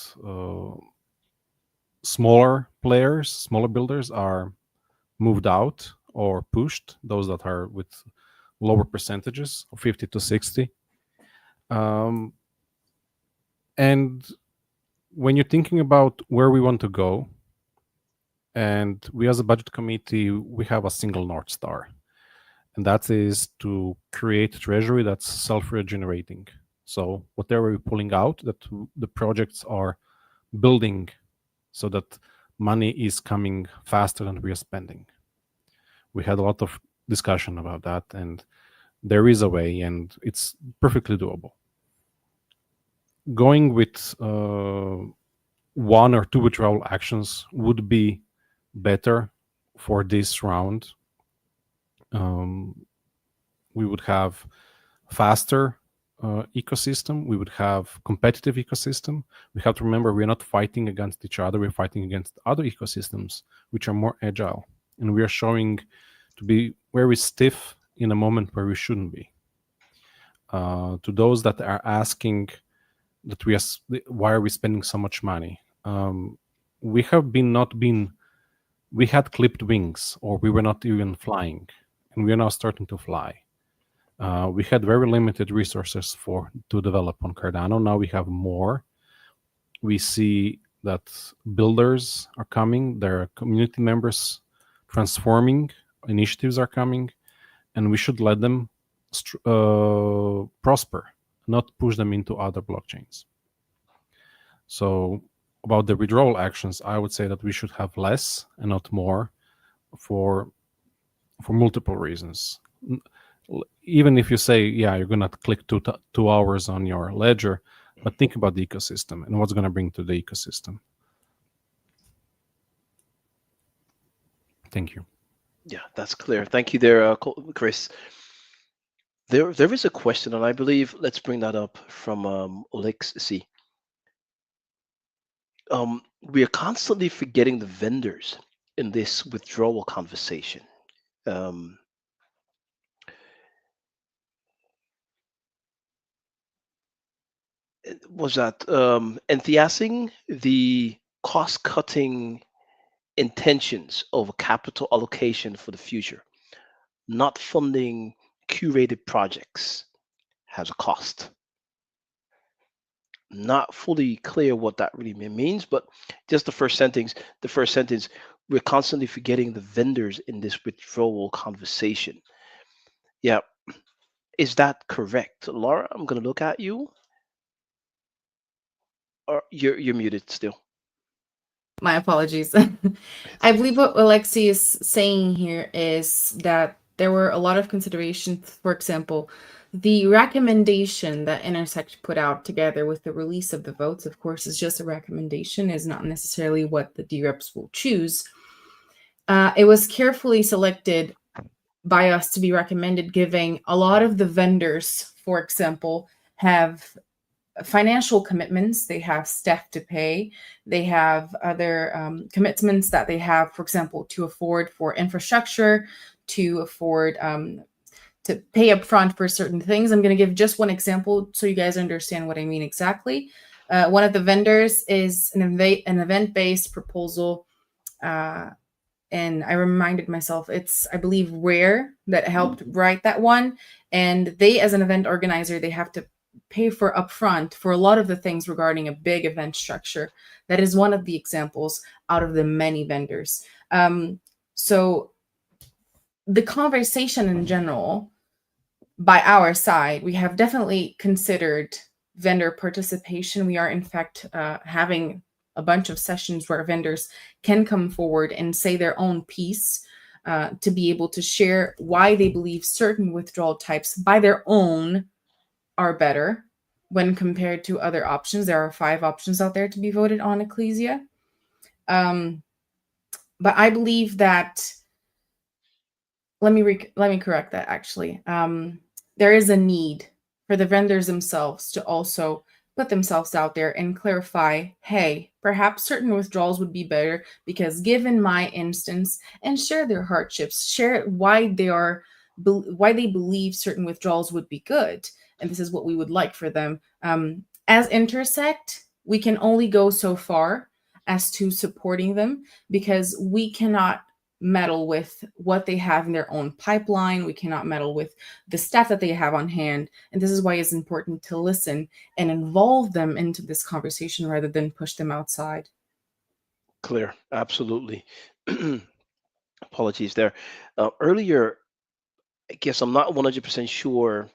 smaller players, smaller builders are moved out or pushed, those that are with lower percentages of 50 to 60. And when you're thinking about where we want to go, and we as a budget committee, we have a single North Star, and that is to create a treasury that's self-regenerating. So whatever we're pulling out, that the projects are building so that money is coming faster than we are spending. We had a lot of discussion about that, and there is a way, and it's perfectly doable. Going with 1 or 2 withdrawal actions would be better for this round. We would have faster ecosystem. We would have competitive ecosystem. We have to remember we're not fighting against each other. We're fighting against other ecosystems which are more agile, and we are showing to be very stiff in a moment where we shouldn't be. To those that are asking that why are we spending so much money? We have we had clipped wings, or we were not even flying, and we are now starting to fly. We had very limited resources to develop on Cardano. Now we have more. We see that builders are coming, there are community members transforming, initiatives are coming, and we should let them prosper, not push them into other blockchains. So about the withdrawal actions, I would say that we should have less and not more for multiple reasons. Even if you say, yeah, you're going to click 2 hours on your ledger, but think about the ecosystem and what's going to bring to the ecosystem. Thank you. Yeah, that's clear. Thank you there, Chris. There is a question, and I believe, let's bring that up from Alexi. We are constantly forgetting the vendors in this withdrawal conversation. Was that enthusing the cost-cutting intentions of capital allocation for the future, not funding curated projects has a cost. Not fully clear what that really means, but just the first sentence, we're constantly forgetting the vendors in this withdrawal conversation. Yeah, is that correct? Lara, I'm going to look at you. Or you're muted still. My apologies. I believe what Alexi is saying here is that there were a lot of considerations. For example, the recommendation that Intersect put out together with the release of the votes, of course, is just a recommendation, is not necessarily what the DREPs will choose. It was carefully selected by us to be recommended, giving a lot of the vendors, for example, have financial commitments. They have staff to pay. They have other commitments that they have, for example, to afford for infrastructure, to afford to pay upfront for certain things. I'm going to give just one example so you guys understand what I mean exactly. One of the vendors is an event-based proposal. And I reminded myself, it's, I believe, Rare that helped write that one. And they, as an event organizer, they have to pay for upfront for a lot of the things regarding a big event structure. That is one of the examples out of the many vendors. So the conversation in general, by our side, we have definitely considered vendor participation. We are, in fact, having a bunch of sessions where vendors can come forward and say their own piece to be able to share why they believe certain withdrawal types by their own are better when compared to other options. There are 5 options out there to be voted on Ecclesia. But I believe that, let me correct that actually. There is a need for the vendors themselves to also put themselves out there and clarify, hey, perhaps certain withdrawals would be better because given my instance, and share their hardships, share why they believe certain withdrawals would be good. And this is what we would like for them. As Intersect, we can only go so far as to supporting them because we cannot meddle with what they have in their own pipeline. We cannot meddle with the staff that they have on hand. And this is why it's important to listen and involve them into this conversation rather than push them outside. Clear. Absolutely. Apologies there. Earlier, I guess I'm not 100% sure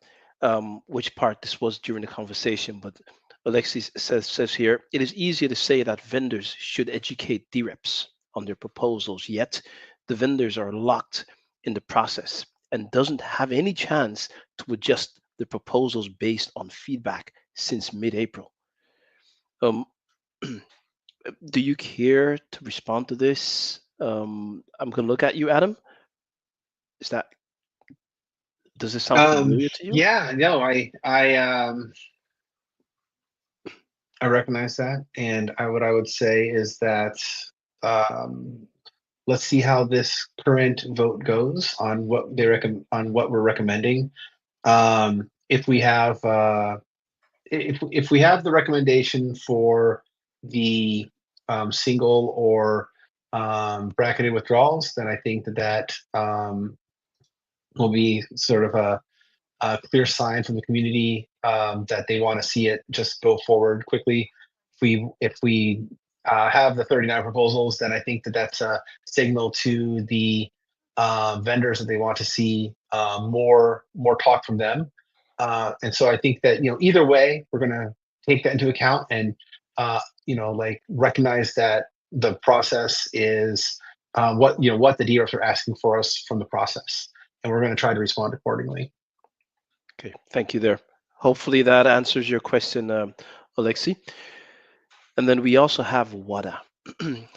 which part this was during the conversation, but Alexis says here, it is easier to say that vendors should educate DREPs on their proposals, yet the vendors are locked in the process and doesn't have any chance to adjust the proposals based on feedback since mid-April. Um, do you care to respond to this? I'm going to look at you, Adam. Is that Does this sound familiar to you? Yeah, no, I recognize that, and what I would say is that let's see how this current vote goes on what on what we're recommending. If we have if we have the recommendation for the single or bracketed withdrawals, then I think that will be sort of a clear sign from the community that they want to see it just go forward quickly. If we have the 39 proposals, then I think that that's a signal to the vendors that they want to see more talk from them. And so I think that either way, we're going to take that into account and like recognize that the process is what the DRs are asking for us from the process, and we're going to try to respond accordingly. Okay, thank you there. Hopefully that answers your question, Alexi. And then we also have Wada.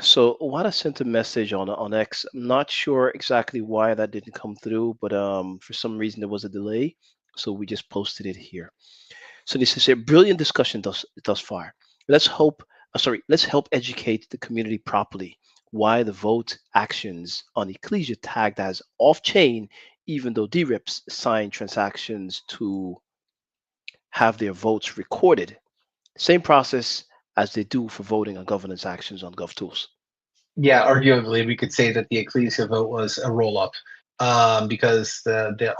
So Wada sent a message on X. I'm not sure exactly why that didn't come through, but for some reason there was a delay, so we just posted it here. So this is a brilliant discussion thus far. Let's let's help educate the community properly why the vote actions on Ecclesia tagged as off-chain, even though DRIPs sign transactions to have their votes recorded. Same process as they do for voting on governance actions on GovTools. Yeah, arguably, we could say that the Ecclesia vote was a roll-up because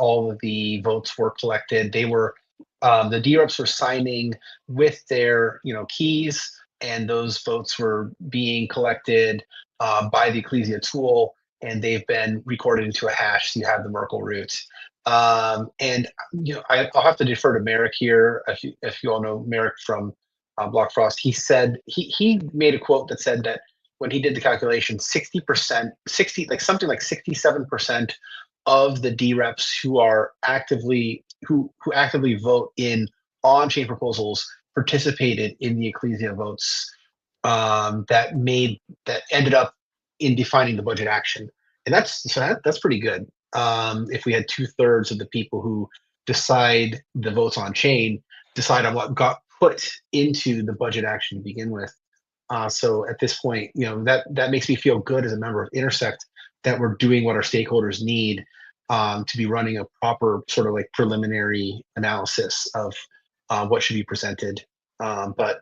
all of the votes were collected. They were the DREPs were signing with their keys, and those votes were being collected by the Ecclesia tool, and they've been recorded into a hash. So you have the Merkle root. And I'll have to defer to Merrick here. If you all know Merrick from Blockfrost, he said he made a quote that said that when he did the calculation, 60%, something like 67% of the DREPs who are actively who actively vote in on-chain proposals participated in the Ecclesia votes that ended up in defining the budget action, and that's pretty good. If we had 2/3 of the people who decide the votes on chain decide on what got put into the budget action to begin with. So at this point, that makes me feel good as a member of Intersect that we're doing what our stakeholders need to be running a proper sort of like preliminary analysis of what should be presented. But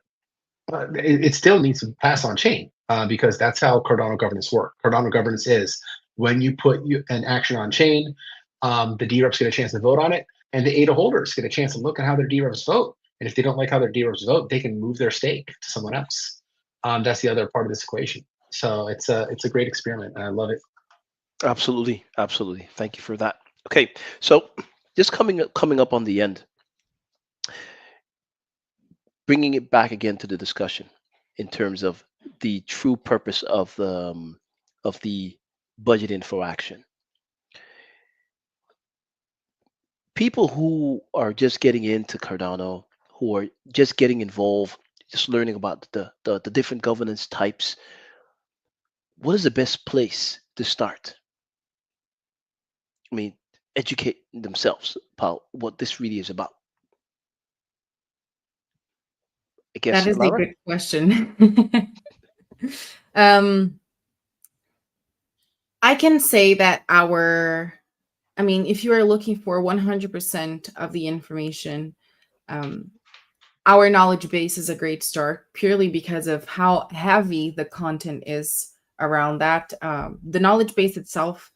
it still needs to pass on chain because that's how Cardano governance work. Cardano governance is when you put an action on chain, the DREPs get a chance to vote on it, and the ADA holders get a chance to look at how their DREPs vote. And if they don't like how their DREPs vote, they can move their stake to someone else. That's the other part of this equation. So it's a great experiment, and I love it. Absolutely, absolutely. Thank you for that. Okay, so just coming up on the end, bringing it back again to the discussion in terms of the true purpose of the budget info action. People who are just getting into Cardano, who are just getting involved, just learning about the different governance types, what is the best place to start? I mean, educate themselves about what this really is about. I guess, That is a Lara? good question. I can say that if you are looking for 100% of the information, our knowledge base is a great start purely because of how heavy the content is around that. The knowledge base itself,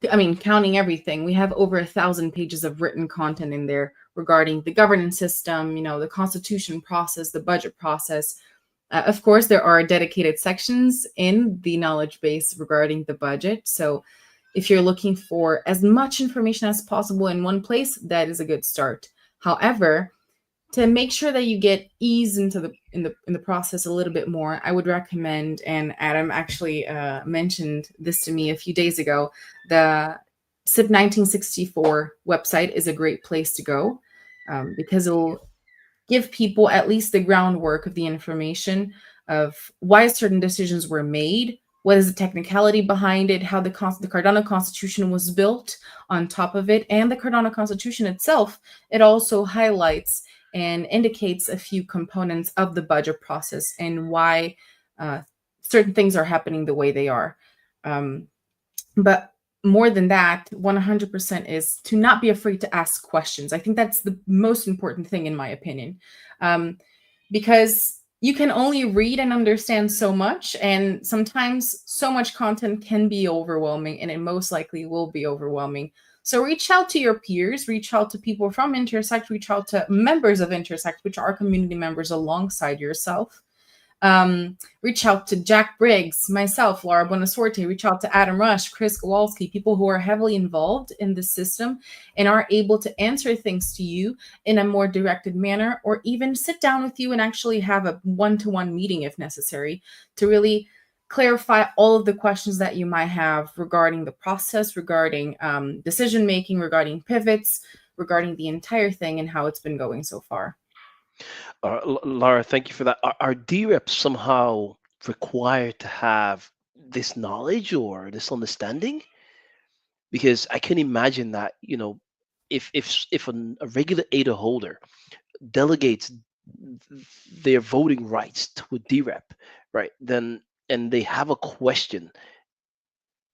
counting everything, we have over 1,000 pages of written content in there regarding the governance system, the constitution process, the budget process. Of course, there are dedicated sections in the knowledge base regarding the budget. So if you're looking for as much information as possible in one place, that is a good start. However, to make sure that you get ease into the process a little bit more, I would recommend, and Adam actually mentioned this to me a few days ago, the SIP 1964 website is a great place to go because it'll give people at least the groundwork of the information of why certain decisions were made, what is the technicality behind it, how the Cardano Constitution was built on top of it, and the Cardano Constitution itself. It also highlights and indicates a few components of the budget process and why certain things are happening the way they are. But more than that, 100% is to not be afraid to ask questions. I think that's the most important thing, in my opinion, because you can only read and understand so much, and sometimes so much content can be overwhelming, and it most likely will be overwhelming. So reach out to your peers, reach out to people from Intersect, reach out to members of Intersect, which are community members alongside yourself. Reach out to Jack Briggs, myself, Lara Buonasorte, reach out to Adam Rush, Chris Kowalski, people who are heavily involved in the system and are able to answer things to you in a more directed manner, or even sit down with you and actually have a one-to-one meeting if necessary to really clarify all of the questions that you might have regarding the process, regarding decision-making, regarding pivots, regarding the entire thing and how it's been going so far. Lara, thank you for that. Are DREPs somehow required to have this knowledge or this understanding? Because I can imagine that, if a regular ADA holder delegates their voting rights to a DREP, right, then and they have a question,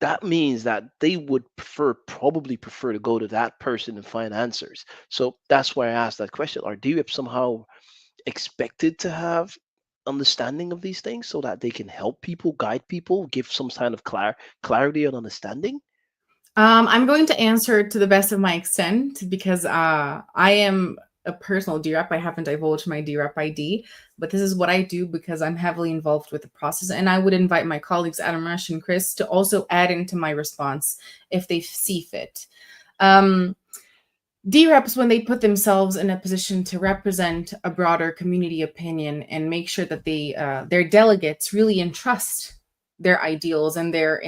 that means that they would probably prefer to go to that person and find answers. So that's why I asked that question. Are DREPs somehow expected to have understanding of these things so that they can help people, guide people, give some kind of clarity and understanding? I'm going to answer to the best of my extent because I am a personal DREP. I haven't divulged my DREP ID, but this is what I do because I'm heavily involved with the process. And I would invite my colleagues, Adam Rush and Chris, to also add into my response if they see fit. DREPs, when they put themselves in a position to represent a broader community opinion and make sure that their delegates really entrust their ideals and their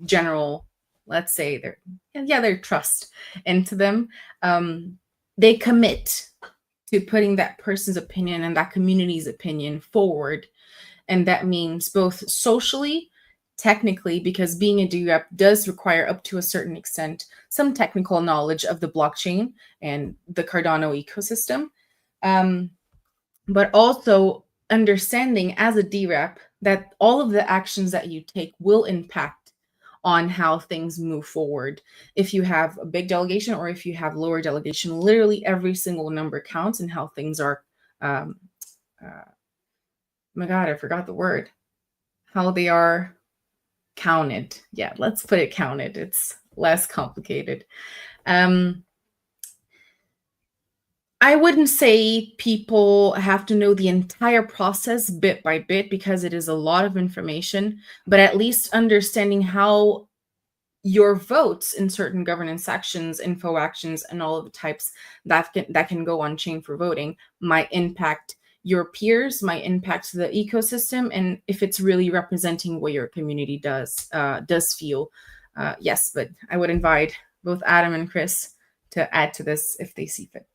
general let's say their trust into them, they commit to putting that person's opinion and that community's opinion forward. And that means both socially, technically, because being a DREP does require, up to a certain extent, some technical knowledge of the blockchain and the Cardano ecosystem, but also understanding as a DREP that all of the actions that you take will impact on how things move forward. If you have a big delegation or if you have lower delegation, literally every single number counts in how things are. My God, I forgot the word. How they are counted. Yeah, let's put it counted. It's less complicated. I wouldn't say people have to know the entire process bit by bit because it is a lot of information, but at least understanding how your votes in certain governance actions, info actions, and all of the types that can go on chain for voting might impact your peers, might impact the ecosystem, and if it's really representing what your community does feel. Yes, but I would invite both Adam and Chris to add to this if they see fit.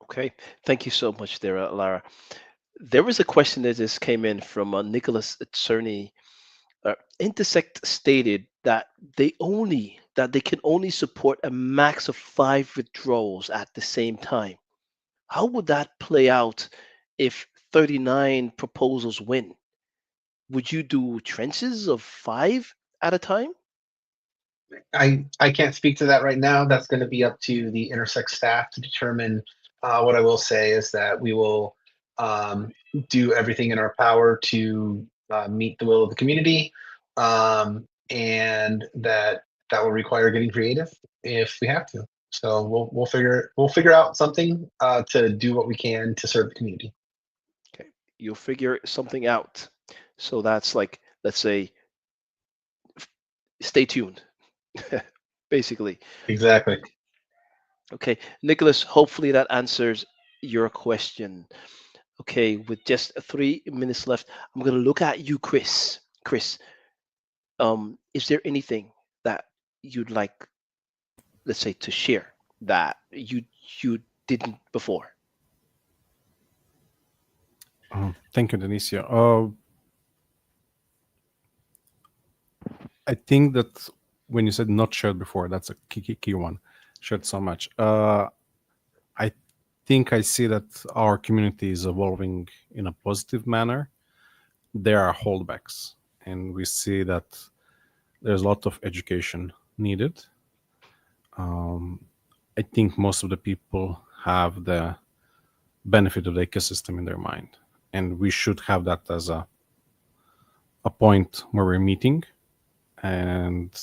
Okay, thank you so much there, Lara. There was a question that just came in from Nicholas Czerny. Intersect stated that they can only support a max of 5 withdrawals at the same time. How would that play out if 39 proposals win? Would you do trenches of 5 at a time? I can't speak to that right now. That's going to be up to the Intersect staff to determine. What I will say is that we will do everything in our power to meet the will of the community, and that will require getting creative if we have to. So we'll figure out something to do what we can to serve the community. Okay, you'll figure something out. So that's like, let's say, stay tuned, basically. Exactly. Okay, Nicholas, hopefully that answers your question. Okay, with just 3 minutes left, I'm gonna look at you, Chris. Chris, is there anything that you'd like, let's say, to share that you didn't before? Thank you, Denicio. I think that when you said not shared before, that's a key one. Shared so much. I think I see that our community is evolving in a positive manner. There are holdbacks, and we see that there's a lot of education needed. I think most of the people have the benefit of the ecosystem in their mind, and we should have that as a point where we're meeting and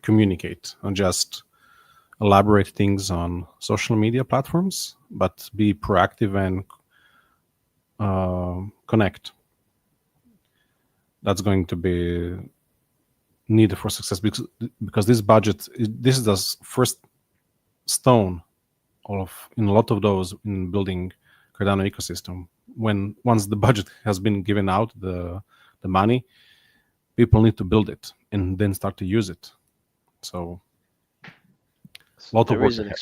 communicate, and just elaborate things on social media platforms, but be proactive and connect. That's going to be needed for success, because this budget, this is the first stone in a lot of those in building Cardano ecosystem. Once the budget has been given out, the money, people need to build it and then start to use it. So a lot of work ahead.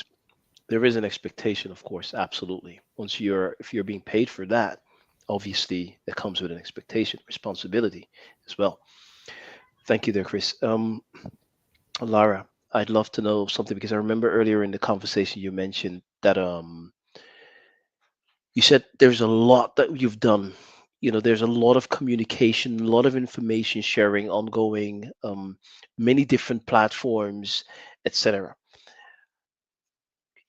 There is an expectation, of course, absolutely. If you're being paid for that, obviously that comes with an expectation, responsibility as well. Thank you there, Chris. Lara, I'd love to know something, because I remember earlier in the conversation you mentioned that you said there's a lot that you've done. There's a lot of communication, a lot of information sharing ongoing, many different platforms, etc.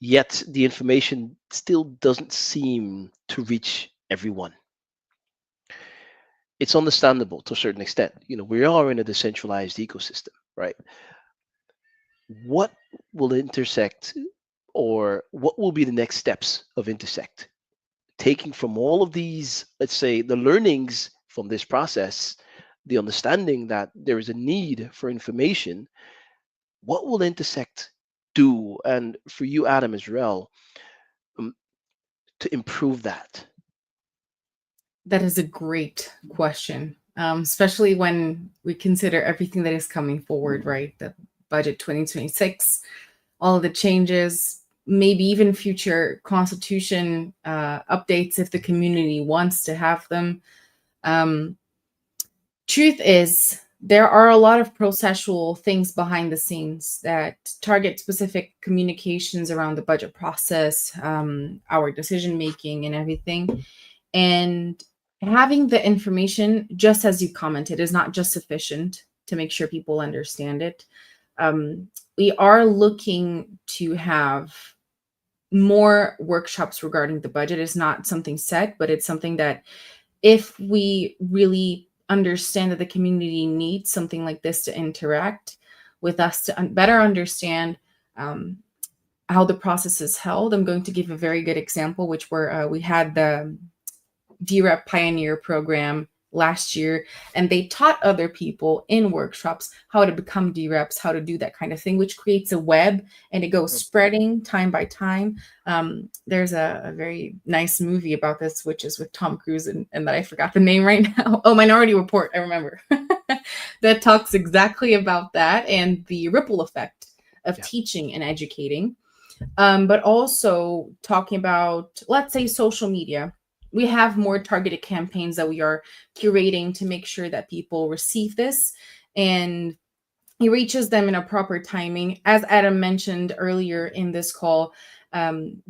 Yet the information still doesn't seem to reach everyone. It's understandable to a certain extent. We are in a decentralized ecosystem, right? What will Intersect, or what will be the next steps of Intersect? Taking from all of these, let's say, the learnings from this process, the understanding that there is a need for information, what will Intersect do? And for you, Adam, as well, to improve that? That is a great question. especially when we consider everything that is coming forward, right? The budget 2026, all of the changes, maybe even future constitution updates if the community wants to have them. Um, Truth is, there are a lot of processual things behind the scenes that target specific communications around the budget process, our decision making, and everything. And having the information, just as you commented, is not just sufficient to make sure people understand it. We are looking to have more workshops regarding the budget. It's not something set, but it's something that if we really understand that the community needs something like this to interact with us to better understand um, how the process is held. I'm going to give a very good example, which we had the DREP Pioneer program last year, and they taught other people in workshops how to become DREPs, how to do that kind of thing, which creates a web and it goes spreading time by time. There's a very nice movie about this, which is with Tom Cruise and that I forgot the name right now. Oh, Minority Report, I remember. That talks exactly about that and the ripple effect of teaching and educating. But also talking about, let's say, social media. We have more targeted campaigns that we are curating to make sure that people receive this and it reaches them in a proper timing. As Adam mentioned earlier in this call,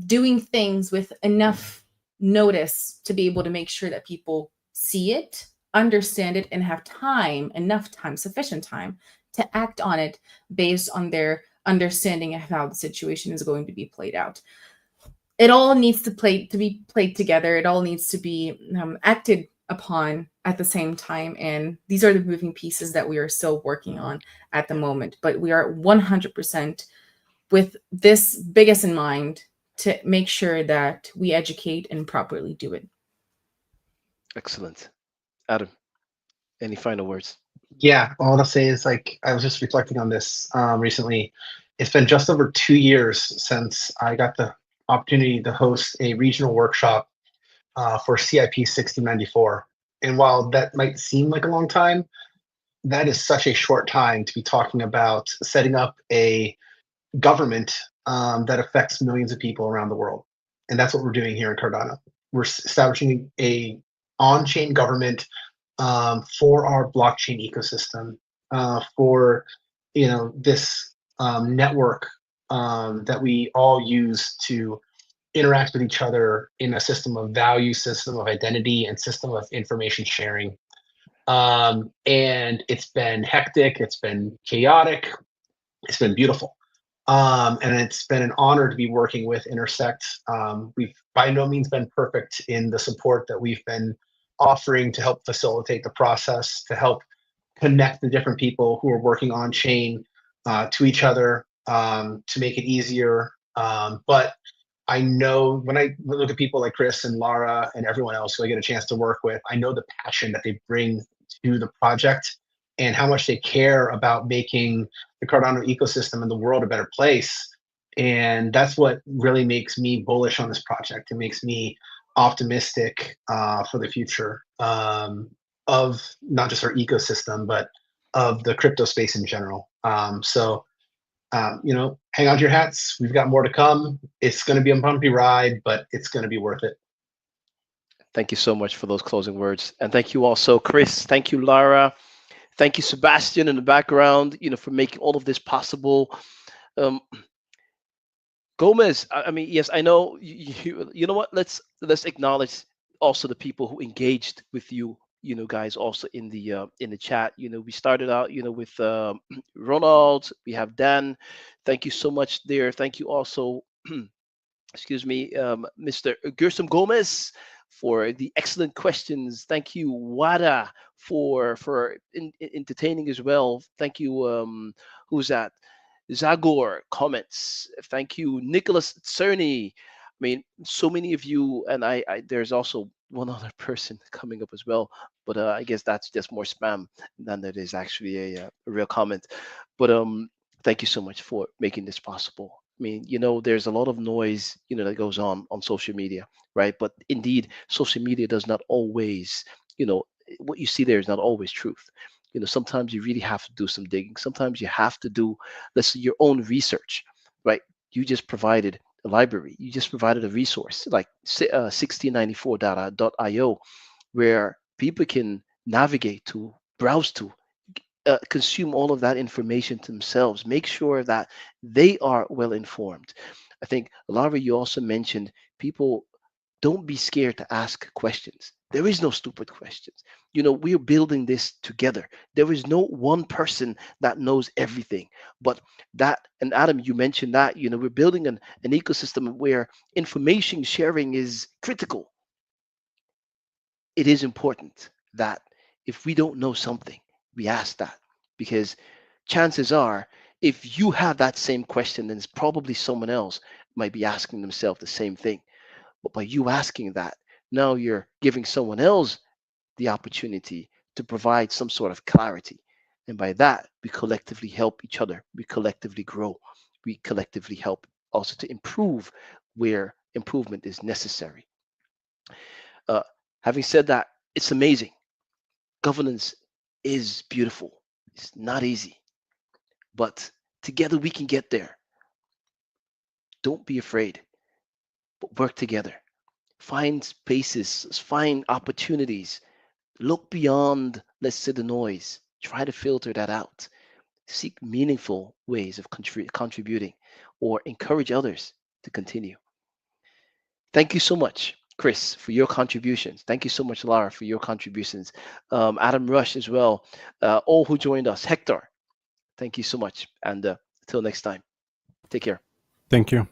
doing things with enough notice to be able to make sure that people see it, understand it, and have time, enough time, sufficient time to act on it based on their understanding of how the situation is going to be played out. It all needs to be played together. It all needs to be acted upon at the same time. And these are the moving pieces that we are still working on at the moment. But we are 100% with this biggest in mind to make sure that we educate and properly do it. Excellent. Adam, any final words? Yeah, all I'll say is like I was just reflecting on this recently. It's been just over 2 years since I got the opportunity to host a regional workshop for CIP 1694. And while that might seem like a long time, that is such a short time to be talking about setting up a government that affects millions of people around the world. And that's what we're doing here in Cardano. We're establishing a on-chain government for our blockchain ecosystem, for this network that we all use to interact with each other in a system of value, system of identity, and system of information sharing. And it's been hectic, it's been chaotic, it's been beautiful. And it's been an honor to be working with Intersect. We've by no means been perfect in the support that we've been offering to help facilitate the process, to help connect the different people who are working on chain to each other, to make it easier. But I know when I look at people like Chris and Lara and everyone else who I get a chance to work with, I know the passion that they bring to the project and how much they care about making the Cardano ecosystem and the world a better place. And that's what really makes me bullish on this project. It makes me optimistic for the future of not just our ecosystem, but of the crypto space in general. Hang on to your hats. We've got more to come. It's going to be a bumpy ride, but it's going to be worth it. Thank you so much for those closing words. And thank you also, Chris. Thank you, Lara. Thank you, Sebastian, in the background, for making all of this possible. Gomez, I mean, yes, I know you know what? Let's acknowledge also the people who engaged with you, guys, also in the chat. We started out, with Ronald. We have Dan. Thank you so much there. Thank you also, excuse me, Mr. Gersom Gomez for the excellent questions. Thank you, Wada, for entertaining as well. Thank you. Who's that? Zagor comments. Thank you, Nicholas Cerny. I mean, so many of you, and I there's also one other person coming up as well, but I guess that's just more spam than that is actually a real comment. But thank you so much for making this possible. I mean, there's a lot of noise, that goes on social media, right? But indeed, social media does not always, what you see there is not always truth. Sometimes you really have to do some digging. Sometimes you have to do, let's say, your own research, right? You just provided a library. You just provided a resource like 1694.io, where people can navigate to, browse to, consume all of that information themselves. Make sure that they are well informed. I think, Lara, you also mentioned people don't be scared to ask questions. There is no stupid questions. We're building this together. There is no one person that knows everything. But that, and Adam, you mentioned that, we're building an ecosystem where information sharing is critical. It is important that if we don't know something, we ask that, because chances are, if you have that same question, then it's probably someone else might be asking themselves the same thing. But by you asking that, now you're giving someone else the opportunity to provide some sort of clarity. And by that, we collectively help each other. We collectively grow. We collectively help also to improve where improvement is necessary. Uh, Having said that, it's amazing. Governance is beautiful. It's not easy, but together we can get there. Don't be afraid, but work together. Find spaces, find opportunities. Look beyond, let's say, the noise. Try to filter that out. Seek meaningful ways of contributing or encourage others to continue. Thank you so much, Chris, for your contributions. Thank you so much, Lara, for your contributions. Adam Rush as well. All who joined us. Hector, thank you so much. And until next time, take care. Thank you.